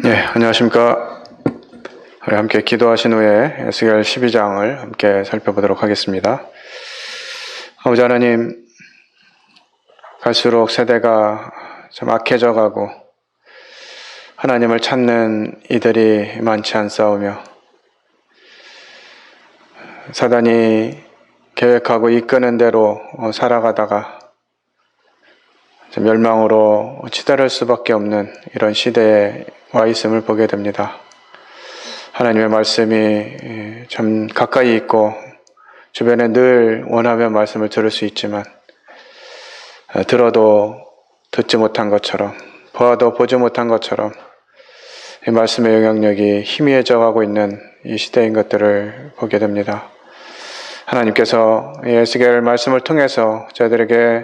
네, 안녕하십니까. 우리 함께 기도하신 후에 에스겔 12장을 함께 살펴보도록 하겠습니다. 아버지 하나님, 갈수록 세대가 좀 악해져 가고 하나님을 찾는 이들이 많지 않사오며 사단이 계획하고 이끄는 대로 살아가다가 멸망으로 치달을 수밖에 없는 이런 시대에 와 있음을 보게 됩니다. 하나님의 말씀이 참 가까이 있고 주변에 늘 원하면 말씀을 들을 수 있지만 들어도 듣지 못한 것처럼 보아도 보지 못한 것처럼 이 말씀의 영향력이 희미해져 가고 있는 이 시대인 것들을 보게 됩니다. 하나님께서 에스겔 말씀을 통해서 저희들에게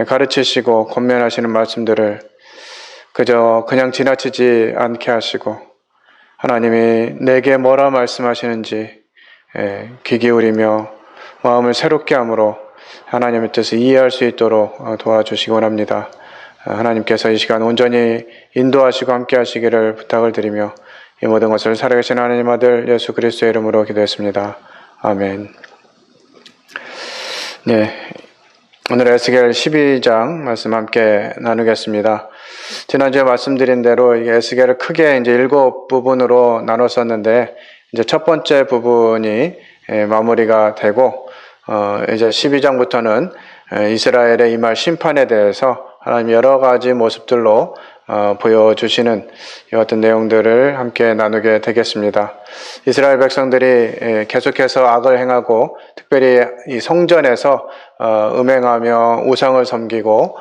가르치시고 권면하시는 말씀들을 그저 그냥 지나치지 않게 하시고 하나님이 내게 뭐라 말씀하시는지 귀 기울이며 마음을 새롭게 함으로 하나님의 뜻을 이해할 수 있도록 도와주시기 원합니다. 하나님께서 이 시간 온전히 인도하시고 함께 하시기를 부탁을 드리며 이 모든 것을 살아계신 하나님 아들 예수 그리스도의 이름으로 기도했습니다. 아멘. 네, 오늘 에스겔 12장 말씀 함께 나누겠습니다. 지난주에 말씀드린 대로 에스겔을 크게 이제 7부분으로 나눴었는데 이제 첫 번째 부분이 마무리가 되고 이제 12장부터는 이스라엘의 임할 심판에 대해서 하나님 여러 가지 모습들로 보여주시는 이 같은 내용들을 함께 나누게 되겠습니다. 이스라엘 백성들이 계속해서 악을 행하고 특별히 이 성전에서 음행하며 우상을 섬기고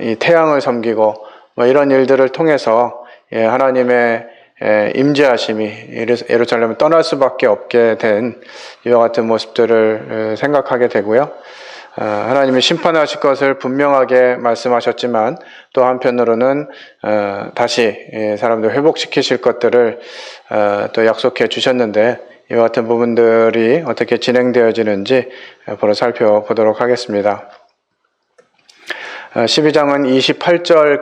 이 태양을 섬기고 이런 일들을 통해서 하나님의 임재하심이 예루살렘을 떠날 수밖에 없게 된 이와 같은 모습들을 생각하게 되고요. 하나님이 심판하실 것을 분명하게 말씀하셨지만 또 한편으로는 다시 사람들 회복시키실 것들을 또 약속해 주셨는데 이와 같은 부분들이 어떻게 진행되어지는지 바로 살펴보도록 하겠습니다. 12장은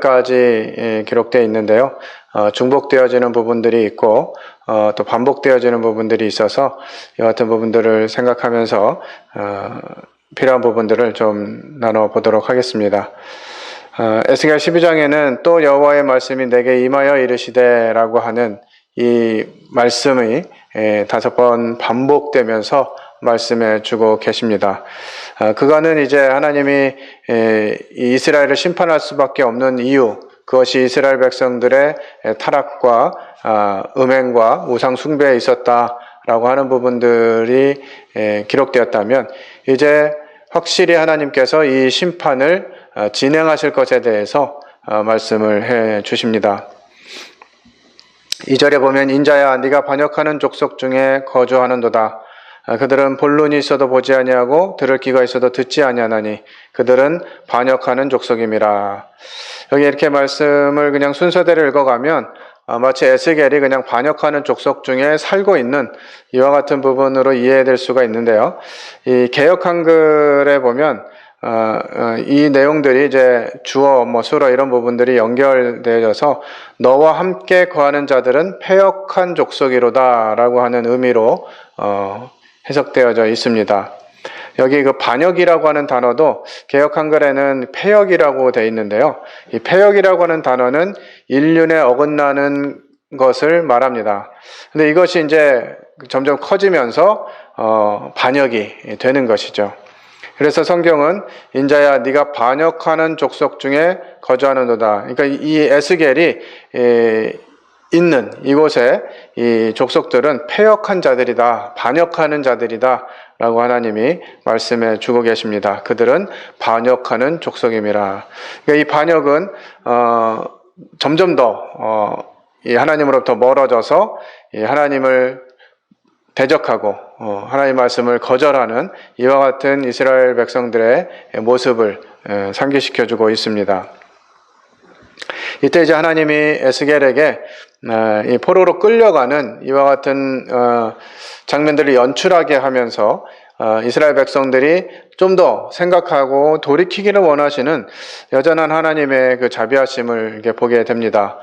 28절까지 기록되어 있는데요. 중복되어지는 부분들이 있고 또 반복되어지는 부분들이 있어서 이와 같은 부분들을 생각하면서 필요한 부분들을 좀 나눠보도록 하겠습니다. 에스겔 12장에는 또 여호와의 말씀이 내게 임하여 이르시되 라고 하는 이 말씀이 5번 반복되면서 말씀해 주고 계십니다. 그거는 이제 하나님이 이스라엘을 심판할 수밖에 없는 이유, 그것이 이스라엘 백성들의 타락과 음행과 우상 숭배에 있었다라고 하는 부분들이 기록되었다면 이제 확실히 하나님께서 이 심판을 진행하실 것에 대해서 말씀을 해 주십니다. 2절에 보면 인자야 네가 반역하는 족속 중에 거주하는도다. 그들은 본론이 있어도 보지 아니하고 들을 귀가 있어도 듣지 아니하나니 그들은 반역하는 족속임이라. 여기 이렇게 말씀을 그냥 순서대로 읽어가면 마치 에스겔이 그냥 반역하는 족속 중에 살고 있는 이와 같은 부분으로 이해될 수가 있는데요. 이 개역 한글에 보면 이 내용들이 이제 주어, 수어 이런 부분들이 연결되어져서 너와 함께 거하는 자들은 패역한 족속이로다라고 하는 의미로 해석되어져 있습니다. 여기 그 반역이라고 하는 단어도 개역 한글에는 패역이라고 되어 있는데요. 이 패역이라고 하는 단어는 인륜에 어긋나는 것을 말합니다. 근데 이것이 이제 점점 커지면서 반역이 되는 것이죠. 그래서 성경은 인자야 네가 반역하는 족속 중에 거주하는도다. 그러니까 이 에스겔이 있는 이곳에 이 족속들은 패역한 자들이다, 반역하는 자들이다 라고 하나님이 말씀해 주고 계십니다. 그들은 반역하는 족속임이라. 그러니까 이 반역은 점점 더 이 하나님으로부터 멀어져서 이 하나님을 대적하고 하나님의 말씀을 거절하는 이와 같은 이스라엘 백성들의 모습을 상기시켜주고 있습니다. 이때 이제 하나님이 에스겔에게 이 포로로 끌려가는 이와 같은 장면들을 연출하게 하면서 이스라엘 백성들이 좀 더 생각하고 돌이키기를 원하시는 여전한 하나님의 그 자비하심을 이렇게 보게 됩니다.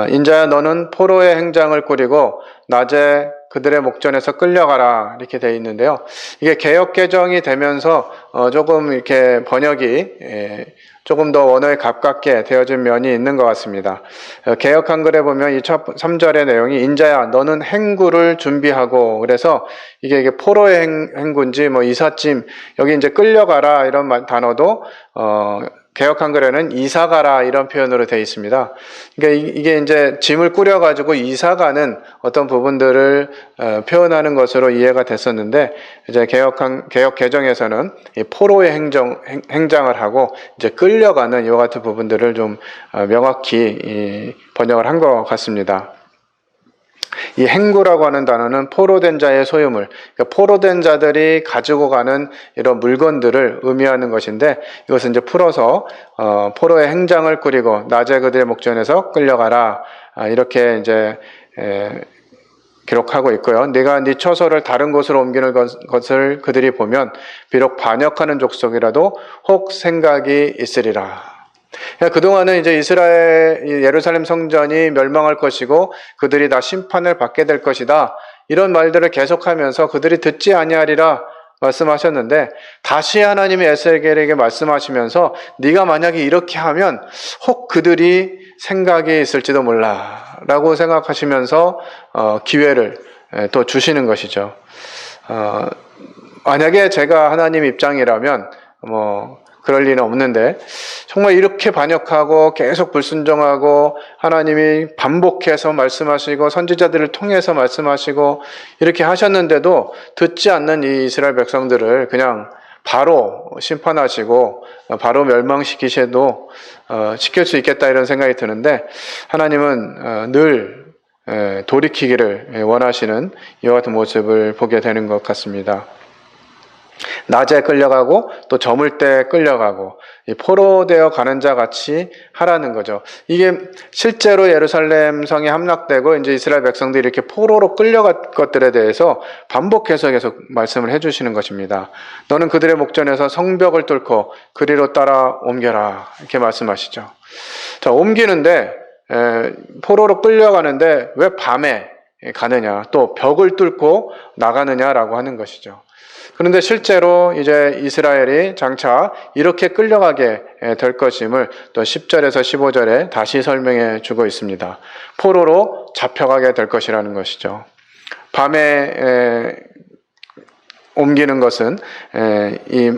인자야 너는 포로의 행장을 꾸리고 낮에 그들의 목전에서 끌려가라 이렇게 돼 있는데요. 이게 개역 개정이 되면서 조금 이렇게 번역이 조금 더 원어에 가깝게 되어진 면이 있는 것 같습니다. 개역 한글에 보면 이 3절의 내용이 인자야 너는 행구를 준비하고, 그래서 이게 포로의 행구인지 뭐 이삿짐, 여기 이제 끌려가라 이런 단어도 개역 한글에는 이사가라 이런 표현으로 되어 있습니다. 그러니까 이게 이제 짐을 꾸려가지고 이사가는 어떤 부분들을 표현하는 것으로 이해가 됐었는데, 이제 개역 개정에서는 이 포로의 행장을 하고 이제 끌려가는 이와 같은 부분들을 좀 명확히 번역을 한 것 같습니다. 이 행구라고 하는 단어는 포로된 자의 소유물, 그러니까 포로된 자들이 가지고 가는 이런 물건들을 의미하는 것인데, 이것은 이제 풀어서 포로의 행장을 꾸리고 낮에 그들의 목전에서 끌려가라 이렇게 이제 기록하고 있고요. 네가 네 처소를 다른 곳으로 옮기는 것을 그들이 보면 비록 반역하는 족속이라도 혹 생각이 있으리라. 그동안은 이제 예루살렘 성전이 멸망할 것이고 그들이 다 심판을 받게 될 것이다, 이런 말들을 계속하면서 그들이 듣지 아니하리라 말씀하셨는데, 다시 하나님이 에스겔에게 말씀하시면서 네가 만약에 이렇게 하면 혹 그들이 생각이 있을지도 몰라 라고 생각하시면서 기회를 또 주시는 것이죠. 만약에 제가 하나님 입장이라면 그럴 리는 없는데, 정말 이렇게 반역하고 계속 불순종하고 하나님이 반복해서 말씀하시고 선지자들을 통해서 말씀하시고 이렇게 하셨는데도 듣지 않는 이 이스라엘 백성들을 그냥 바로 심판하시고 바로 멸망시키셔도 시킬 수 있겠다 이런 생각이 드는데, 하나님은 늘 돌이키기를 원하시는 이와 같은 모습을 보게 되는 것 같습니다. 낮에 끌려가고 또 저물 때 끌려가고 포로되어 가는 자 같이 하라는 거죠. 이게 실제로 예루살렘 성이 함락되고 이제 이스라엘 백성들이 이렇게 포로로 끌려간 것들에 대해서 반복해서 계속 말씀을 해주시는 것입니다. 너는 그들의 목전에서 성벽을 뚫고 그리로 따라 옮겨라 이렇게 말씀하시죠. 자, 옮기는데 포로로 끌려가는데 왜 밤에 가느냐, 또 벽을 뚫고 나가느냐라고 하는 것이죠. 그런데 실제로 이제 이스라엘이 장차 이렇게 끌려가게 될 것임을 또 10절에서 15절에 다시 설명해 주고 있습니다. 포로로 잡혀가게 될 것이라는 것이죠. 밤에 옮기는 것은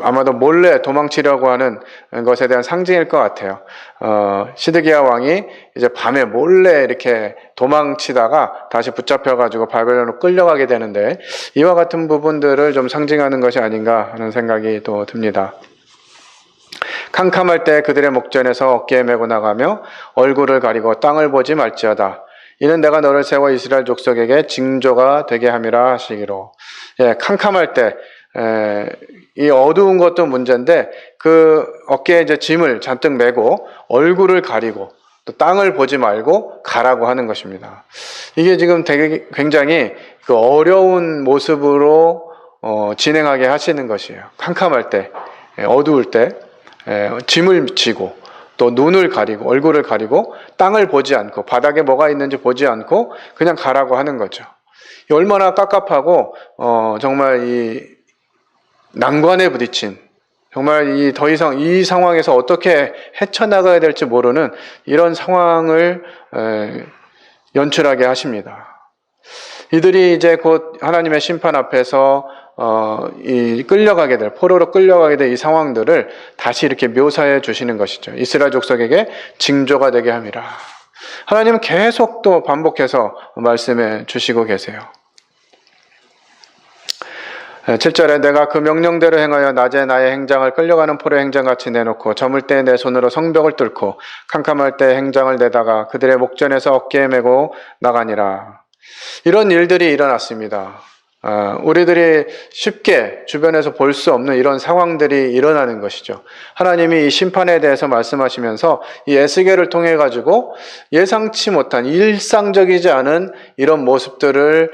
아마도 몰래 도망치려고 하는 것에 대한 상징일 것 같아요. 시드기야 왕이 이제 밤에 몰래 이렇게 도망치다가 다시 붙잡혀가지고 바벨론으로 끌려가게 되는데, 이와 같은 부분들을 좀 상징하는 것이 아닌가 하는 생각이 또 듭니다. 캄캄할 때 그들의 목전에서 어깨에 메고 나가며 얼굴을 가리고 땅을 보지 말지어다. 이는 내가 너를 세워 이스라엘 족속에게 징조가 되게 함이라 하시기로. 캄캄할 때, 이 어두운 것도 문제인데, 그 어깨에 이제 짐을 잔뜩 메고 얼굴을 가리고 또 땅을 보지 말고 가라고 하는 것입니다. 이게 지금 되게 굉장히 그 어려운 모습으로 진행하게 하시는 것이에요. 캄캄할 때, 어두울 때, 짐을 지고 또 눈을 가리고 얼굴을 가리고 땅을 보지 않고 바닥에 뭐가 있는지 보지 않고 그냥 가라고 하는 거죠. 얼마나 깝깝하고 정말 이 난관에 부딪힌, 정말 더 이상 이 상황에서 어떻게 헤쳐나가야 될지 모르는 이런 상황을 연출하게 하십니다. 이들이 이제 곧 하나님의 심판 앞에서 끌려가게 될, 포로로 끌려가게 될 이 상황들을 다시 이렇게 묘사해 주시는 것이죠. 이스라엘 족속에게 징조가 되게 함이라. 하나님은 계속 또 반복해서 말씀해 주시고 계세요. 7절에 내가 그 명령대로 행하여 낮에 나의 행장을 끌려가는 포로의 행장같이 내놓고 저물 때 내 손으로 성벽을 뚫고 캄캄할 때 행장을 내다가 그들의 목전에서 어깨에 메고 나가니라. 이런 일들이 일어났습니다. 우리들이 쉽게 주변에서 볼 수 없는 이런 상황들이 일어나는 것이죠. 하나님이 이 심판에 대해서 말씀하시면서 이 에스겔을 통해 가지고 예상치 못한 일상적이지 않은 이런 모습들을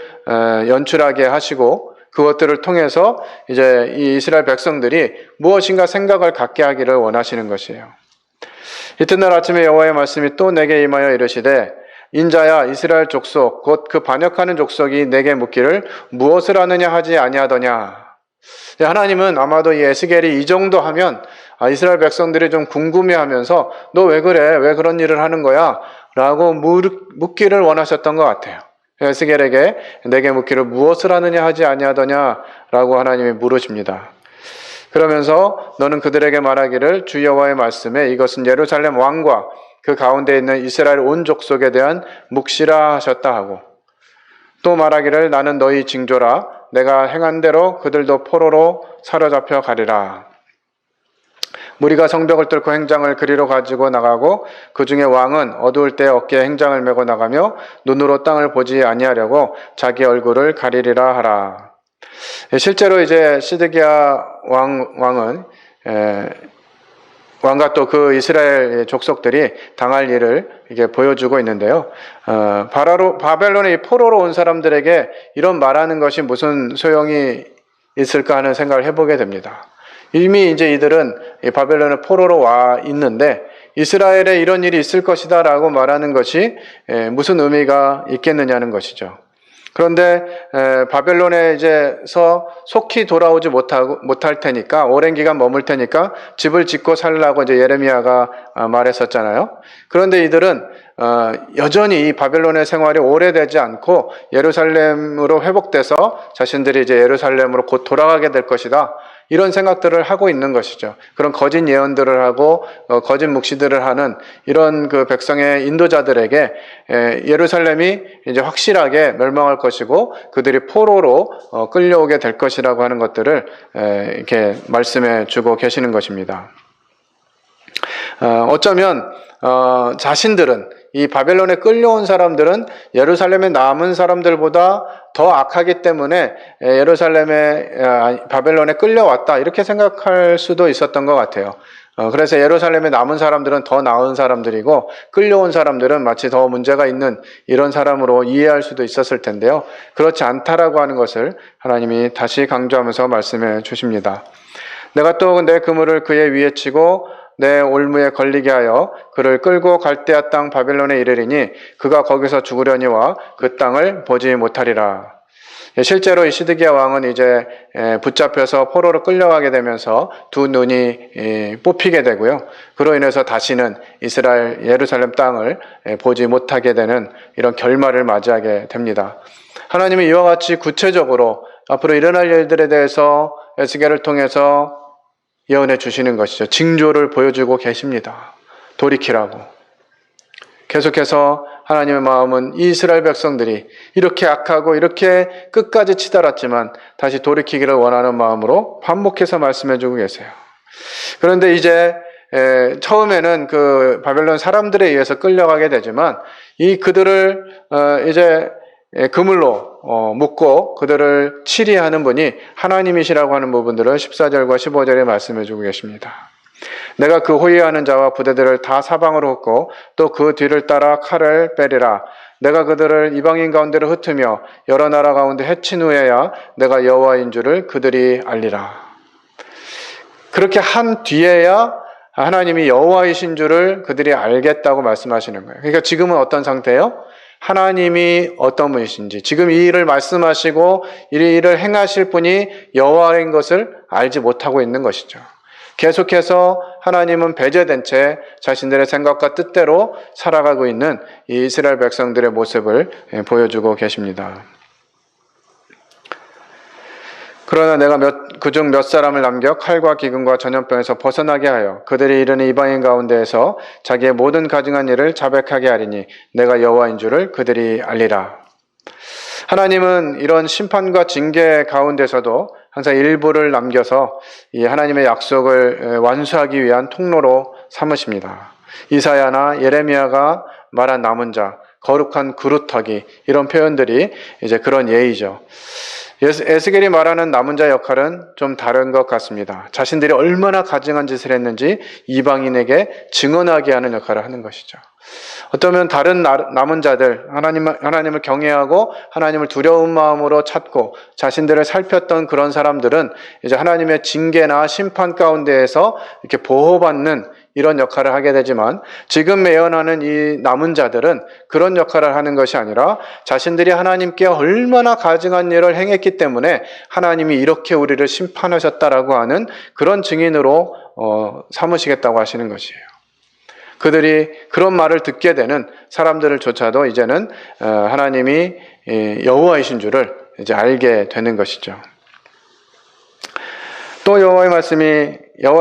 연출하게 하시고, 그것들을 통해서 이제 이 이스라엘 백성들이 무엇인가 생각을 갖게 하기를 원하시는 것이에요. 이튿날 아침에 여호와의 말씀이 또 내게 임하여 이르시되 인자야 이스라엘 족속 곧 그 반역하는 족속이 내게 묻기를 무엇을 하느냐 하지 아니하더냐. 하나님은 아마도 이 에스겔이 이 정도 하면 이스라엘 백성들이 좀 궁금해하면서 너 왜 그래? 왜 그런 일을 하는 거야? 라고 묻기를 원하셨던 것 같아요. 에스겔에게 내게 묻기를 무엇을 하느냐 하지 아니하더냐 라고 하나님이 물으십니다. 그러면서 너는 그들에게 말하기를 주 여호와의 말씀에 이것은 예루살렘 왕과 그 가운데 있는 이스라엘 온 족속에 대한 묵시라 하셨다 하고, 또 말하기를 나는 너희 징조라 내가 행한 대로 그들도 포로로 사로잡혀 가리라. 무리가 성벽을 뚫고 행장을 그리로 가지고 나가고 그 중에 왕은 어두울 때 어깨에 행장을 메고 나가며 눈으로 땅을 보지 아니하려고 자기 얼굴을 가리리라 하라. 실제로 이제 시드기야 왕은 왕과 또 그 이스라엘 족속들이 당할 일을 이게 보여주고 있는데요. 바벨론의 포로로 온 사람들에게 이런 말하는 것이 무슨 소용이 있을까 하는 생각을 해보게 됩니다. 이미 이제 이들은 바벨론의 포로로 와 있는데 이스라엘에 이런 일이 있을 것이다 라고 말하는 것이 무슨 의미가 있겠느냐는 것이죠. 그런데 바벨론에서 속히 돌아오지 못할 테니까 오랜 기간 머물 테니까 집을 짓고 살라고 이제 예레미야가 말했었잖아요. 그런데 이들은 여전히 이 바벨론의 생활이 오래되지 않고 예루살렘으로 회복돼서 자신들이 이제 예루살렘으로 곧 돌아가게 될 것이다. 이런 생각들을 하고 있는 것이죠. 그런 거짓 예언들을 하고 거짓 묵시들을 하는 이런 그 백성의 인도자들에게 예루살렘이 이제 확실하게 멸망할 것이고 그들이 포로로 끌려오게 될 것이라고 하는 것들을 이렇게 말씀해 주고 계시는 것입니다. 어쩌면 자신들은 이 바벨론에 끌려온 사람들은 예루살렘에 남은 사람들보다 더 악하기 때문에 바벨론에 끌려왔다 이렇게 생각할 수도 있었던 것 같아요. 그래서 예루살렘에 남은 사람들은 더 나은 사람들이고 끌려온 사람들은 마치 더 문제가 있는 이런 사람으로 이해할 수도 있었을 텐데요. 그렇지 않다라고 하는 것을 하나님이 다시 강조하면서 말씀해 주십니다. 내가 또 내 그물을 그의 위에 치고 내 올무에 걸리게 하여 그를 끌고 갈대아 땅 바벨론에 이르리니 그가 거기서 죽으려니와 그 땅을 보지 못하리라. 실제로 이 시드기야 왕은 이제 붙잡혀서 포로로 끌려가게 되면서 두 눈이 뽑히게 되고요. 그로 인해서 다시는 이스라엘 예루살렘 땅을 보지 못하게 되는 이런 결말을 맞이하게 됩니다. 하나님은 이와 같이 구체적으로 앞으로 일어날 일들에 대해서 에스겔을 통해서 예언해 주시는 것이죠. 징조를 보여주고 계십니다. 돌이키라고. 계속해서 하나님의 마음은 이스라엘 백성들이 이렇게 악하고 이렇게 끝까지 치달았지만 다시 돌이키기를 원하는 마음으로 반복해서 말씀해 주고 계세요. 그런데 이제 처음에는 그 바벨론 사람들에 의해서 끌려가게 되지만 이 그들을 이제 그물로 묶고 그들을 치리하는 분이 하나님이시라고 하는 부분들을 14절과 15절에 말씀해 주고 계십니다. 내가 그 호위하는 자와 부대들을 다 사방으로 흩고 또 그 뒤를 따라 칼을 빼리라. 내가 그들을 이방인 가운데로 흩으며 여러 나라 가운데 해친 후에야 내가 여호와인 줄을 그들이 알리라. 그렇게 한 뒤에야 하나님이 여호와이신 줄을 그들이 알겠다고 말씀하시는 거예요. 그러니까 지금은 어떤 상태예요? 하나님이 어떤 분이신지, 지금 이 일을 말씀하시고 이 일을 행하실 분이 여호와인 것을 알지 못하고 있는 것이죠. 계속해서 하나님은 배제된 채 자신들의 생각과 뜻대로 살아가고 있는 이 이스라엘 백성들의 모습을 보여주고 계십니다. 그러나 내가 그중 몇 사람을 남겨 칼과 기근과 전염병에서 벗어나게 하여 그들이 이르는 이방인 가운데에서 자기의 모든 가증한 일을 자백하게 하리니 내가 여호와인 줄을 그들이 알리라. 하나님은 이런 심판과 징계 가운데서도 항상 일부를 남겨서 이 하나님의 약속을 완수하기 위한 통로로 삼으십니다. 이사야나 예레미야가 말한 남은 자, 거룩한 그루터기 이런 표현들이 이제 그런 예이죠. 에스겔이 말하는 남은 자 역할은 좀 다른 것 같습니다. 자신들이 얼마나 가증한 짓을 했는지 이방인에게 증언하게 하는 역할을 하는 것이죠. 어쩌면 다른 남은 자들, 하나님을 경외하고 하나님을 두려운 마음으로 찾고 자신들을 살폈던 그런 사람들은 이제 하나님의 징계나 심판 가운데에서 이렇게 보호받는 이런 역할을 하게 되지만, 지금 예언하는 이 남은 자들은 그런 역할을 하는 것이 아니라 자신들이 하나님께 얼마나 가증한 일을 행했기 때문에 하나님이 이렇게 우리를 심판하셨다라고 하는 그런 증인으로 삼으시겠다고 하시는 것이에요. 그들이 그런 말을 듣게 되는 사람들을조차도 이제는 하나님이 여호와이신 줄을 이제 알게 되는 것이죠. 또 여호와의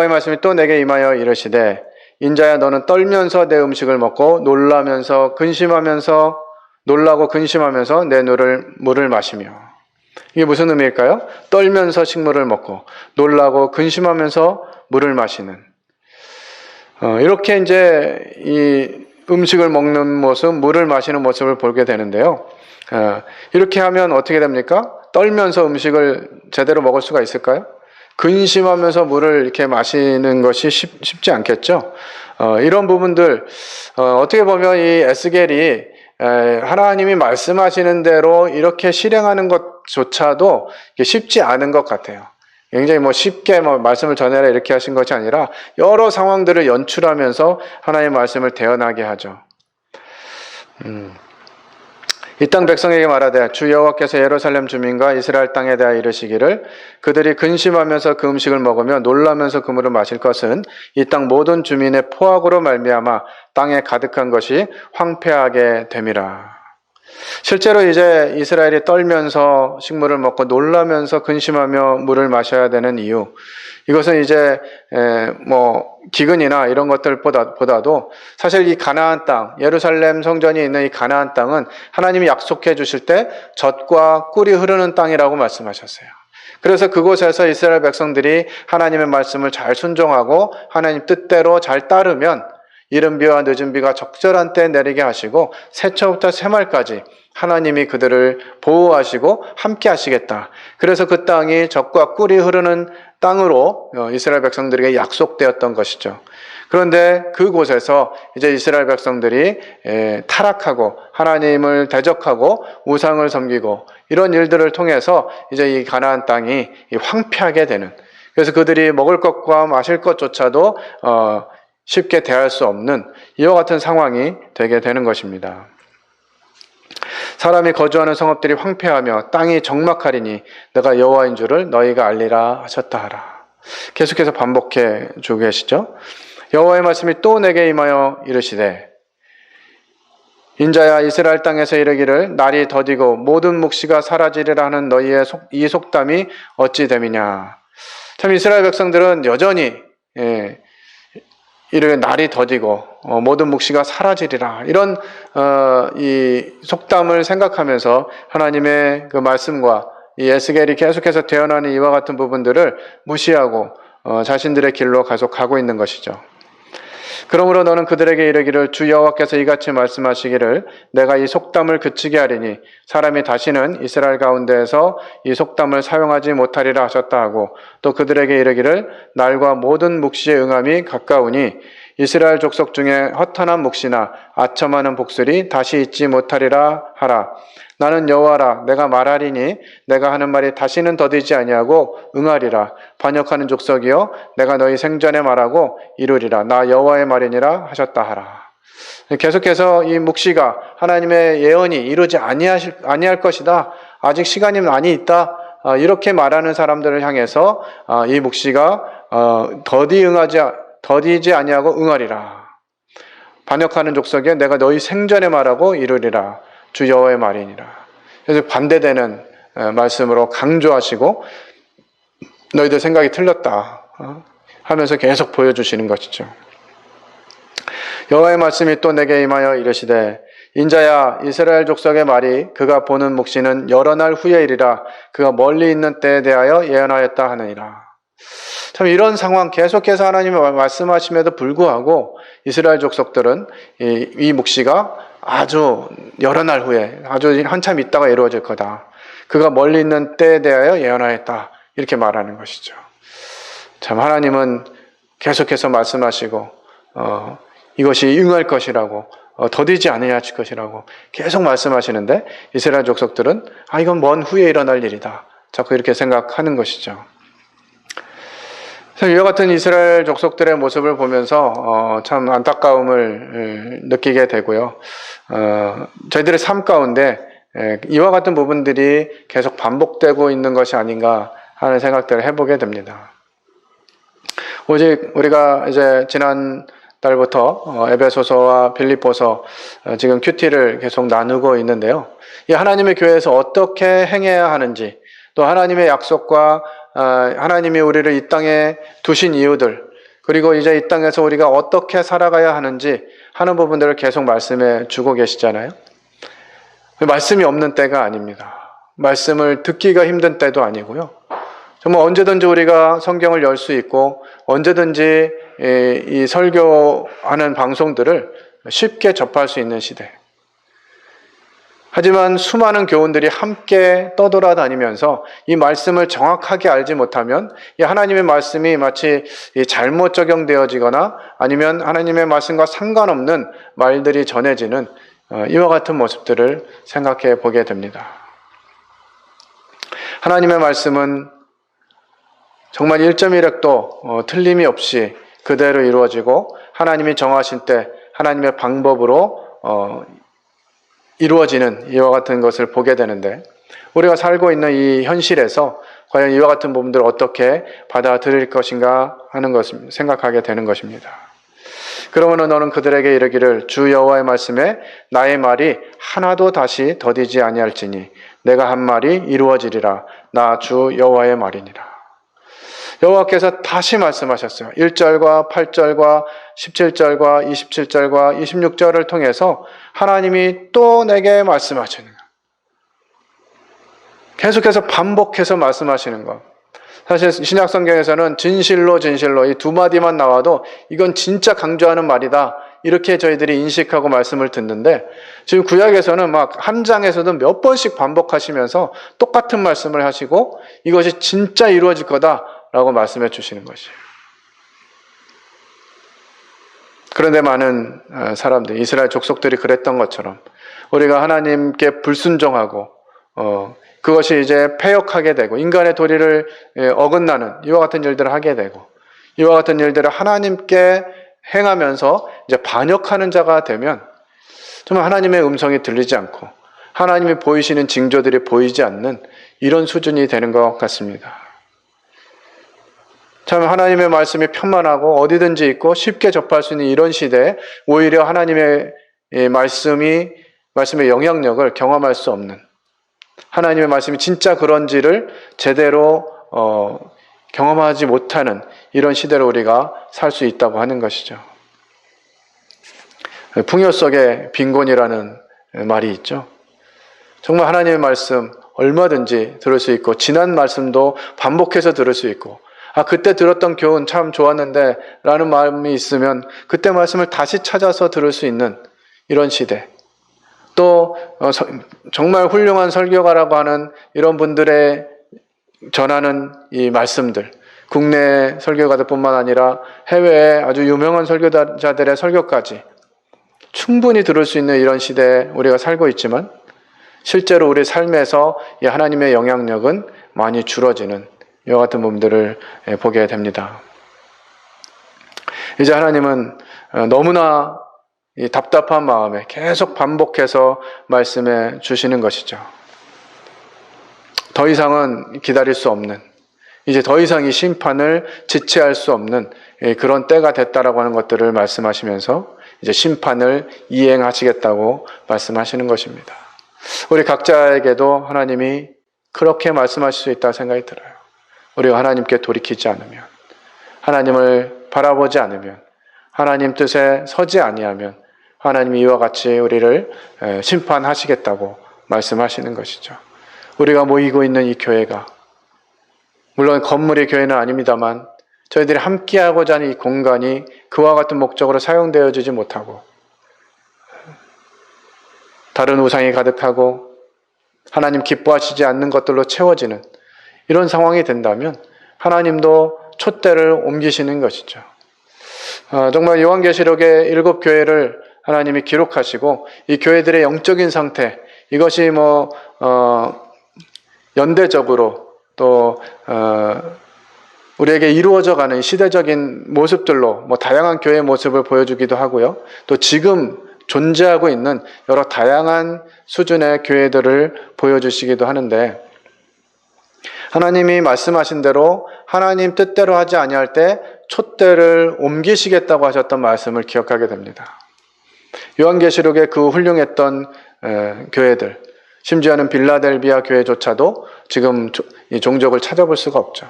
말씀이 또 내게 임하여 이르시되, 인자야 너는 떨면서 내 음식을 먹고 놀라고 근심하면서 내 물을 마시며. 이게 무슨 의미일까요? 떨면서 식물을 먹고 놀라고 근심하면서 물을 마시는, 이렇게 이제 이 음식을 먹는 모습, 물을 마시는 모습을 보게 되는데요. 이렇게 하면 어떻게 됩니까? 떨면서 음식을 제대로 먹을 수가 있을까요? 근심하면서 물을 이렇게 마시는 것이 쉽지 않겠죠. 이런 부분들, 어떻게 보면 이 에스겔이 하나님이 말씀하시는 대로 이렇게 실행하는 것조차도 쉽지 않은 것 같아요. 굉장히 쉽게 말씀을 전해라 이렇게 하신 것이 아니라 여러 상황들을 연출하면서 하나님의 말씀을 대언하게 하죠. 이 땅 백성에게 말하되, 주 여호와께서 예루살렘 주민과 이스라엘 땅에 대하여 이르시기를, 그들이 근심하면서 그 음식을 먹으며 놀라면서 그 물을 마실 것은 이 땅 모든 주민의 포악으로 말미암아 땅에 가득한 것이 황폐하게 됨이라. 실제로 이제 이스라엘이 떨면서 식물을 먹고 놀라면서 근심하며 물을 마셔야 되는 이유, 이것은 이제 기근이나 이런 것들보다도 사실 이 가나안 땅, 예루살렘 성전이 있는 이 가나안 땅은 하나님이 약속해 주실 때 젖과 꿀이 흐르는 땅이라고 말씀하셨어요. 그래서 그곳에서 이스라엘 백성들이 하나님의 말씀을 잘 순종하고 하나님 뜻대로 잘 따르면 이른 비와 늦은 비가 적절한 때에 내리게 하시고 새처부터 새말까지 하나님이 그들을 보호하시고 함께 하시겠다. 그래서 그 땅이 젖과 꿀이 흐르는 땅으로 이스라엘 백성들에게 약속되었던 것이죠. 그런데 그곳에서 이제 이스라엘 백성들이 타락하고 하나님을 대적하고 우상을 섬기고 이런 일들을 통해서 이제 이 가나안 땅이 황폐하게 되는, 그래서 그들이 먹을 것과 마실 것조차도 쉽게 대할 수 없는 이와 같은 상황이 되게 되는 것입니다. 사람이 거주하는 성읍들이 황폐하며 땅이 적막하리니 내가 여호와인 줄을 너희가 알리라 하셨다 하라. 계속해서 반복해 주고 계시죠. 여호와의 말씀이 또 내게 임하여 이르시되, 인자야 이스라엘 땅에서 이르기를 날이 더디고 모든 묵시가 사라지리라 하는 너희의 이 속담이 어찌 됨이냐. 참 이스라엘 백성들은 여전히 이르게 날이 더디고 모든 묵시가 사라지리라, 이런 이 속담을 생각하면서 하나님의 그 말씀과 이 에스겔이 계속해서 대언하는 이와 같은 부분들을 무시하고 자신들의 길로 계속 가고 있는 것이죠. 그러므로 너는 그들에게 이르기를, 주 여호와께서 이같이 말씀하시기를, 내가 이 속담을 그치게 하리니 사람이 다시는 이스라엘 가운데에서 이 속담을 사용하지 못하리라 하셨다 하고, 또 그들에게 이르기를, 날과 모든 묵시의 응함이 가까우니 이스라엘 족속 중에 허탄한 묵시나 아첨하는 복술이 다시 있지 못하리라 하라. 나는 여호와라. 내가 말하리니 내가 하는 말이 다시는 더디지 아니하고 응하리라. 반역하는 족속이여, 내가 너희 생전에 말하고 이루리라. 나 여호와의 말이니라 하셨다 하라. 계속해서 이 묵시가 하나님의 예언이 이루지 아니할 것이다, 아직 시간이 많이 있다, 이렇게 말하는 사람들을 향해서 이 묵시가 더디지 아니하고 응하리라. 반역하는 족속이여, 내가 너희 생전에 말하고 이루리라. 주 여호와의 말이니라. 그래서 반대되는 말씀으로 강조하시고 너희들 생각이 틀렸다 하면서 계속 보여주시는 것이죠. 여호와의 말씀이 또 내게 임하여 이르시되, 인자야 이스라엘 족속의 말이 그가 보는 묵시는 여러 날 후에 이리라. 그가 멀리 있는 때에 대하여 예언하였다 하느니라. 참 이런 상황, 계속해서 하나님이 말씀하심에도 불구하고 이스라엘 족속들은 이 묵시가 아주 여러 날 후에, 아주 한참 있다가 이루어질 거다, 그가 멀리 있는 때에 대하여 예언하였다. 이렇게 말하는 것이죠. 참 하나님은 계속해서 말씀하시고 이것이 응할 것이라고 더디지 아니하실 것이라고 계속 말씀하시는데 이스라엘 족속들은 이건 먼 후에 일어날 일이다. 자꾸 이렇게 생각하는 것이죠. 이와 같은 이스라엘 족속들의 모습을 보면서 참 안타까움을 느끼게 되고요. 저희들의 삶 가운데 이와 같은 부분들이 계속 반복되고 있는 것이 아닌가 하는 생각들을 해보게 됩니다. 오직 우리가 이제 지난 달부터 에베소서와 빌립보서 지금 큐티를 계속 나누고 있는데요. 이 하나님의 교회에서 어떻게 행해야 하는지, 또 하나님의 약속과 하나님이 우리를 이 땅에 두신 이유들, 그리고 이제 이 땅에서 우리가 어떻게 살아가야 하는지 하는 부분들을 계속 말씀해 주고 계시잖아요. 말씀이 없는 때가 아닙니다. 말씀을 듣기가 힘든 때도 아니고요. 정말 언제든지 우리가 성경을 열 수 있고 언제든지 이 설교하는 방송들을 쉽게 접할 수 있는 시대. 하지만 수많은 교훈들이 함께 떠돌아다니면서 이 말씀을 정확하게 알지 못하면 이 하나님의 말씀이 마치 잘못 적용되어지거나 아니면 하나님의 말씀과 상관없는 말들이 전해지는 이와 같은 모습들을 생각해 보게 됩니다. 하나님의 말씀은 정말 1.1획도 틀림이 없이 그대로 이루어지고 하나님이 정하신 때 하나님의 방법으로 이루어지는 이와 같은 것을 보게 되는데 우리가 살고 있는 이 현실에서 과연 이와 같은 부분들을 어떻게 받아들일 것인가 하는 것을 생각하게 되는 것입니다. 그러므로 너는 그들에게 이르기를 주 여호와의 말씀에 나의 말이 하나도 다시 더디지 아니할지니 내가 한 말이 이루어지리라. 나 주 여호와의 말이니라. 여호와께서 다시 말씀하셨어요. 1절과 8절과 17절과 27절과 26절을 통해서 하나님이 또 내게 말씀하시는 것. 계속해서 반복해서 말씀하시는 것. 사실 신약 성경에서는 진실로 이 두 마디만 나와도 이건 진짜 강조하는 말이다. 이렇게 저희들이 인식하고 말씀을 듣는데 지금 구약에서는 막 한 장에서도 몇 번씩 반복하시면서 똑같은 말씀을 하시고 이것이 진짜 이루어질 거다라고 말씀해 주시는 것이에요. 그런데 많은 사람들, 이스라엘 족속들이 그랬던 것처럼 우리가 하나님께 불순종하고 그것이 이제 패역하게 되고 인간의 도리를 어긋나는 이와 같은 일들을 하게 되고 이와 같은 일들을 하나님께 행하면서 이제 반역하는 자가 되면 정말 하나님의 음성이 들리지 않고 하나님이 보이시는 징조들이 보이지 않는 이런 수준이 되는 것 같습니다. 참 하나님의 말씀이 편만하고 어디든지 있고 쉽게 접할 수 있는 이런 시대에 오히려 하나님의 말씀의 영향력을 경험할 수 없는 하나님의 말씀이 진짜 그런지를 제대로 경험하지 못하는 이런 시대로 우리가 살 수 있다고 하는 것이죠. 풍요 속에 빈곤이라는 말이 있죠. 정말 하나님의 말씀 얼마든지 들을 수 있고 지난 말씀도 반복해서 들을 수 있고 그때 들었던 교훈 참 좋았는데 라는 마음이 있으면 그때 말씀을 다시 찾아서 들을 수 있는 이런 시대. 또 정말 훌륭한 설교가라고 하는 이런 분들의 전하는 이 말씀들, 국내 설교가들뿐만 아니라 해외의 아주 유명한 설교자들의 설교까지 충분히 들을 수 있는 이런 시대에 우리가 살고 있지만 실제로 우리 삶에서 이 하나님의 영향력은 많이 줄어지는 이와 같은 부분들을 보게 됩니다. 이제 하나님은 너무나 이 답답한 마음에 계속 반복해서 말씀해 주시는 것이죠. 더 이상은 기다릴 수 없는, 이제 더 이상 이 심판을 지체할 수 없는 그런 때가 됐다라고 하는 것들을 말씀하시면서 이제 심판을 이행하시겠다고 말씀하시는 것입니다. 우리 각자에게도 하나님이 그렇게 말씀하실 수 있다고 생각이 들어요. 우리가 하나님께 돌이키지 않으면, 하나님을 바라보지 않으면, 하나님 뜻에 서지 아니하면 하나님이 이와 같이 우리를 심판하시겠다고 말씀하시는 것이죠. 우리가 모이고 있는 이 교회가 물론 건물의 교회는 아닙니다만 저희들이 함께하고자 하는 이 공간이 그와 같은 목적으로 사용되어지지 못하고 다른 우상이 가득하고 하나님 기뻐하시지 않는 것들로 채워지는 이런 상황이 된다면 하나님도 촛대를 옮기시는 것이죠. 정말 요한계시록의 7교회를 하나님이 기록하시고 이 교회들의 영적인 상태, 이것이 연대적으로 또 우리에게 이루어져가는 시대적인 모습들로 다양한 교회의 모습을 보여주기도 하고요. 또 지금 존재하고 있는 여러 다양한 수준의 교회들을 보여주시기도 하는데, 하나님이 말씀하신 대로 하나님 뜻대로 하지 아니할 때 촛대를 옮기시겠다고 하셨던 말씀을 기억하게 됩니다. 요한계시록의 그 훌륭했던 교회들, 심지어는 빌라델비아 교회조차도 지금 이 종족을 찾아볼 수가 없죠.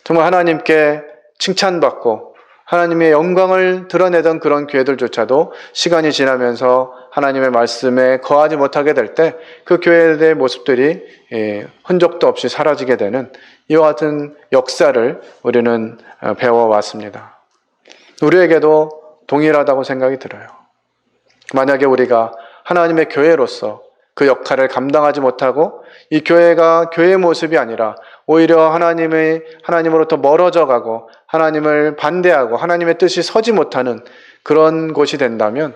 정말 하나님께 칭찬받고 하나님의 영광을 드러내던 그런 교회들조차도 시간이 지나면서 하나님의 말씀에 거하지 못하게 될 때 그 교회들의 모습들이 흔적도 없이 사라지게 되는 이와 같은 역사를 우리는 배워왔습니다. 우리에게도 동일하다고 생각이 들어요. 만약에 우리가 하나님의 교회로서 그 역할을 감당하지 못하고 이 교회가 교회의 모습이 아니라 오히려 하나님으로부터 멀어져 가고 하나님을 반대하고 하나님의 뜻이 서지 못하는 그런 곳이 된다면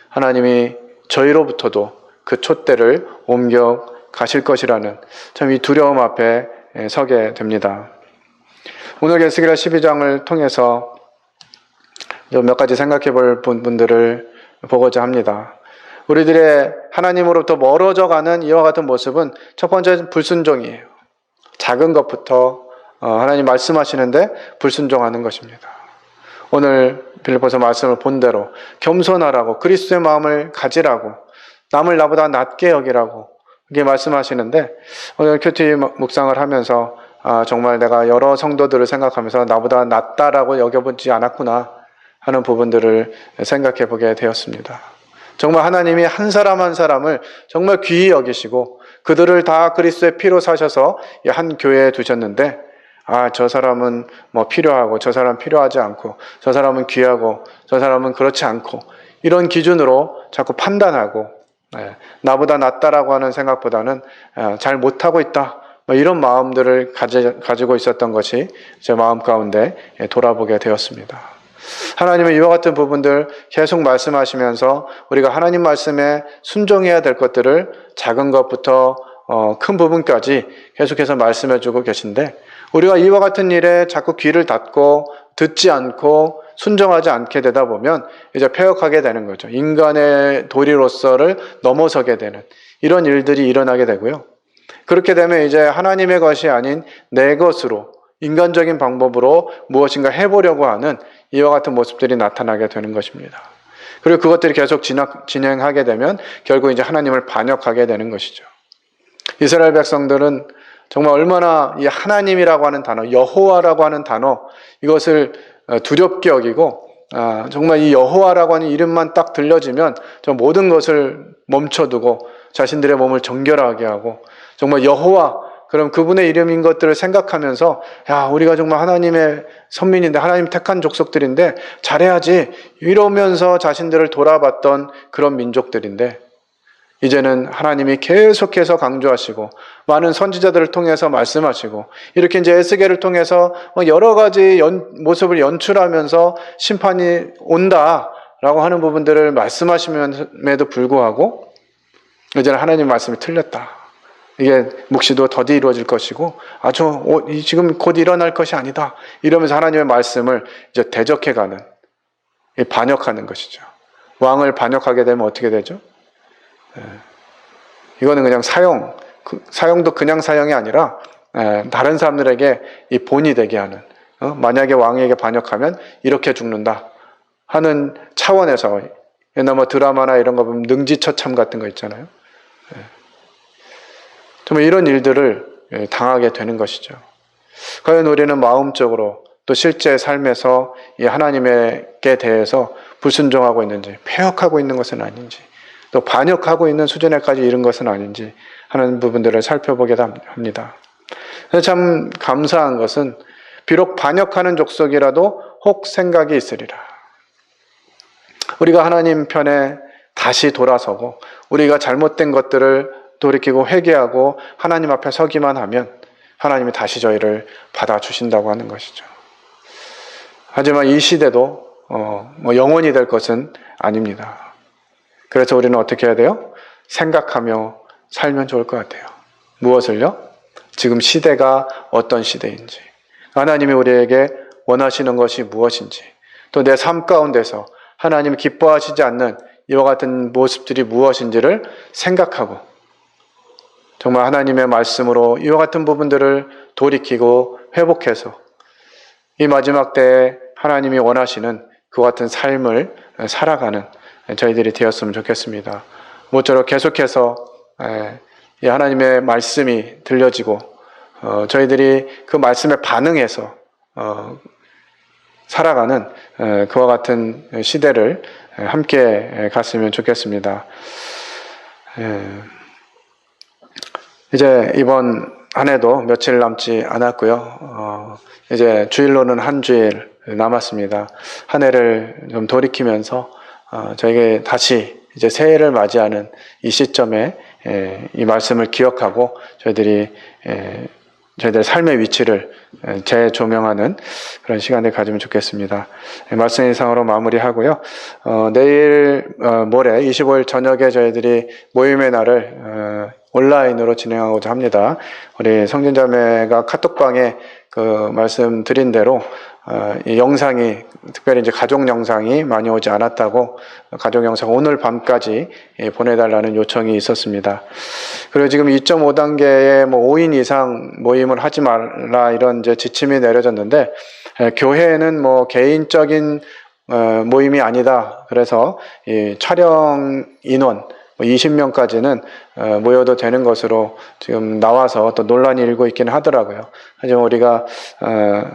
하나님이 저희로부터도 그 촛대를 옮겨 가실 것이라는 참 이 두려움 앞에 서게 됩니다. 오늘 에스겔 12장을 통해서 몇 가지 생각해 볼 분들을 보고자 합니다. 우리들의 하나님으로부터 멀어져 가는 이와 같은 모습은 첫 번째 불순종이에요. 작은 것부터 하나님 말씀하시는데 불순종하는 것입니다. 오늘 빌립보서 말씀을 본 대로 겸손하라고, 그리스도의 마음을 가지라고, 남을 나보다 낮게 여기라고 이렇게 말씀하시는데, 오늘 큐티 묵상을 하면서 정말 내가 여러 성도들을 생각하면서 나보다 낫다라고 여겨보지 않았구나 하는 부분들을 생각해 보게 되었습니다. 정말 하나님이 한 사람 한 사람을 정말 귀히 여기시고 그들을 다 그리스도의 피로 사셔서 한 교회에 두셨는데, 저 사람은 필요하고 저 사람 필요하지 않고 저 사람은 귀하고 저 사람은 그렇지 않고 이런 기준으로 자꾸 판단하고 나보다 낫다라고 하는 생각보다는 잘 못하고 있다, 이런 마음들을 가지고 있었던 것이 제 마음 가운데 돌아보게 되었습니다. 하나님은 이와 같은 부분들 계속 말씀하시면서 우리가 하나님 말씀에 순종해야 될 것들을 작은 것부터 큰 부분까지 계속해서 말씀해주고 계신데, 우리가 이와 같은 일에 자꾸 귀를 닫고 듣지 않고 순종하지 않게 되다 보면 이제 폐역하게 되는 거죠. 인간의 도리로서를 넘어서게 되는 이런 일들이 일어나게 되고요. 그렇게 되면 이제 하나님의 것이 아닌 내 것으로, 인간적인 방법으로 무엇인가 해보려고 하는 이와 같은 모습들이 나타나게 되는 것입니다. 그리고 그것들이 계속 진행하게 되면 결국 이제 하나님을 반역하게 되는 것이죠. 이스라엘 백성들은 정말 얼마나 이 하나님이라고 하는 단어, 여호와라고 하는 단어, 이것을 두렵게 여기고 정말 이 여호와라고 하는 이름만 딱 들려지면 저 모든 것을 멈춰두고 자신들의 몸을 정결하게 하고, 정말 여호와, 그럼 그분의 이름인 것들을 생각하면서 우리가 정말 하나님의 선민인데 하나님 택한 족속들인데 잘해야지 이러면서 자신들을 돌아봤던 그런 민족들인데, 이제는 하나님이 계속해서 강조하시고 많은 선지자들을 통해서 말씀하시고 이렇게 이제 에스겔을 통해서 여러 가지 모습을 연출하면서 심판이 온다라고 하는 부분들을 말씀하심에도 불구하고 이제는 하나님 말씀이 틀렸다, 이게 묵시도 더디 이루어질 것이고 지금 곧 일어날 것이 아니다, 이러면서 하나님의 말씀을 이제 대적해가는, 반역하는 것이죠. 왕을 반역하게 되면 어떻게 되죠? 이거는 그냥 사형도 그냥 사형이 아니라 다른 사람들에게 이 본이 되게 하는, 만약에 왕에게 반역하면 이렇게 죽는다 하는 차원에서, 옛날 드라마나 이런 거 보면 능지처참 같은 거 있잖아요. 정말 이런 일들을 당하게 되는 것이죠. 과연 우리는 마음적으로 또 실제 삶에서 이 하나님께 대해서 불순종하고 있는지, 폐역하고 있는 것은 아닌지, 또 반역하고 있는 수준에까지 이른 것은 아닌지 하는 부분들을 살펴보게 합니다. 참 감사한 것은 비록 반역하는 족속이라도 혹 생각이 있으리라. 우리가 하나님 편에 다시 돌아서고 우리가 잘못된 것들을 돌이키고 회개하고 하나님 앞에 서기만 하면 하나님이 다시 저희를 받아주신다고 하는 것이죠. 하지만 이 시대도 영원히 될 것은 아닙니다. 그래서 우리는 어떻게 해야 돼요? 생각하며 살면 좋을 것 같아요. 무엇을요? 지금 시대가 어떤 시대인지, 하나님이 우리에게 원하시는 것이 무엇인지, 또 내 삶 가운데서 하나님이 기뻐하시지 않는 이와 같은 모습들이 무엇인지를 생각하고 정말 하나님의 말씀으로 이와 같은 부분들을 돌이키고 회복해서 이 마지막 때에 하나님이 원하시는 그와 같은 삶을 살아가는 저희들이 되었으면 좋겠습니다. 모쪼록 계속해서 이 하나님의 말씀이 들려지고 저희들이 그 말씀에 반응해서 살아가는 그와 같은 시대를 함께 갔으면 좋겠습니다. 이제 이번 한 해도 며칠 남지 않았고요. 이제 주일로는 한 주일 남았습니다. 한 해를 좀 돌이키면서 저에게 다시 이제 새해를 맞이하는 이 시점에 이 말씀을 기억하고 저희들의 삶의 위치를 재조명하는 그런 시간을 가지면 좋겠습니다. 말씀 이상으로 마무리하고요. 내일 모레 25일 저녁에 저희들이 모임의 날을 온라인으로 진행하고자 합니다. 우리 성진자매가 카톡방에 그 말씀드린 대로 이 영상이 특별히 이제 가족 영상이 많이 오지 않았다고 가족 영상 오늘 밤까지 보내달라는 요청이 있었습니다. 그리고 지금 2.5단계의 5인 이상 모임을 하지 말라 이런 이제 지침이 내려졌는데 교회는 개인적인 모임이 아니다. 그래서 이 촬영 인원 20명까지는 모여도 되는 것으로 지금 나와서 또 논란이 일고 있긴 하더라고요. 하지만 우리가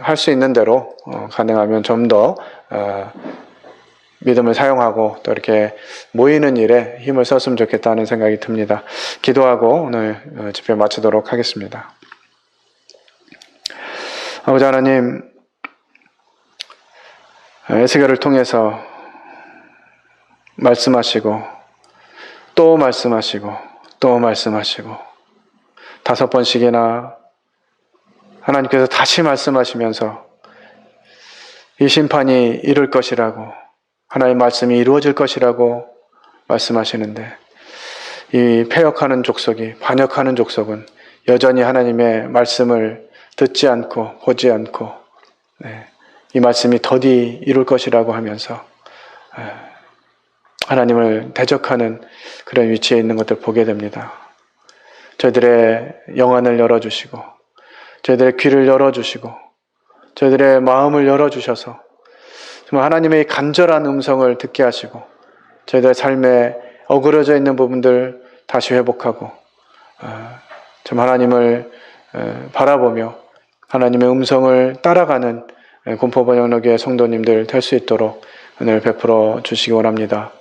할 수 있는 대로 가능하면 좀 더 믿음을 사용하고 또 이렇게 모이는 일에 힘을 썼으면 좋겠다는 생각이 듭니다. 기도하고 오늘 집회 마치도록 하겠습니다. 아버지 하나님, 에스겔을 통해서 말씀하시고 또 말씀하시고 또 말씀하시고 5번씩이나 하나님께서 다시 말씀하시면서 이 심판이 이룰 것이라고, 하나님의 말씀이 이루어질 것이라고 말씀하시는데 이 패역하는 족속이, 반역하는 족속은 여전히 하나님의 말씀을 듣지 않고 보지 않고 이 말씀이 더디 이룰 것이라고 하면서 하나님을 대적하는 그런 위치에 있는 것들 보게 됩니다. 저희들의 영안을 열어주시고 저희들의 귀를 열어주시고 저희들의 마음을 열어주셔서 정말 하나님의 간절한 음성을 듣게 하시고 저희들의 삶에 어그러져 있는 부분들 다시 회복하고 정말 하나님을 바라보며 하나님의 음성을 따라가는 공포번영록의 성도님들 될 수 있도록 은혜를 베풀어 주시기 원합니다.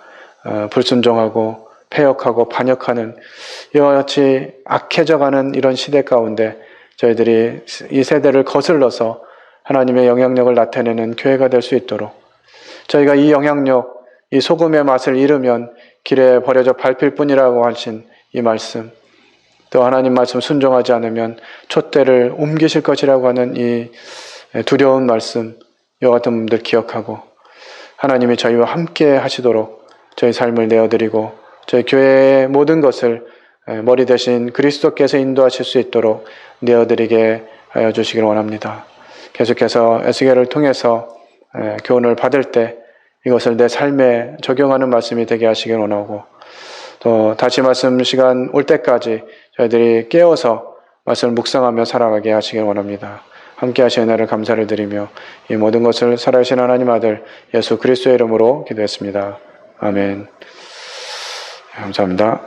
불순종하고 패역하고 반역하는 이와 같이 악해져가는 이런 시대 가운데 저희들이 이 세대를 거슬러서 하나님의 영향력을 나타내는 교회가 될 수 있도록 저희가 이 영향력, 이 소금의 맛을 잃으면 길에 버려져 밟힐 뿐이라고 하신 이 말씀, 또 하나님 말씀 순종하지 않으면 촛대를 옮기실 것이라고 하는 이 두려운 말씀, 이와 같은 분들 기억하고 하나님이 저희와 함께 하시도록 저희 삶을 내어드리고 저희 교회의 모든 것을 머리 대신 그리스도께서 인도하실 수 있도록 내어드리게 하여 주시기를 원합니다. 계속해서 에스겔을 통해서 교훈을 받을 때 이것을 내 삶에 적용하는 말씀이 되게 하시기를 원하고 또 다시 말씀 시간 올 때까지 저희들이 깨어서 말씀을 묵상하며 살아가게 하시기를 원합니다. 함께 하신 은혜를 감사를 드리며 이 모든 것을 살아계신 하나님 아들 예수 그리스도의 이름으로 기도했습니다. 아멘. 감사합니다.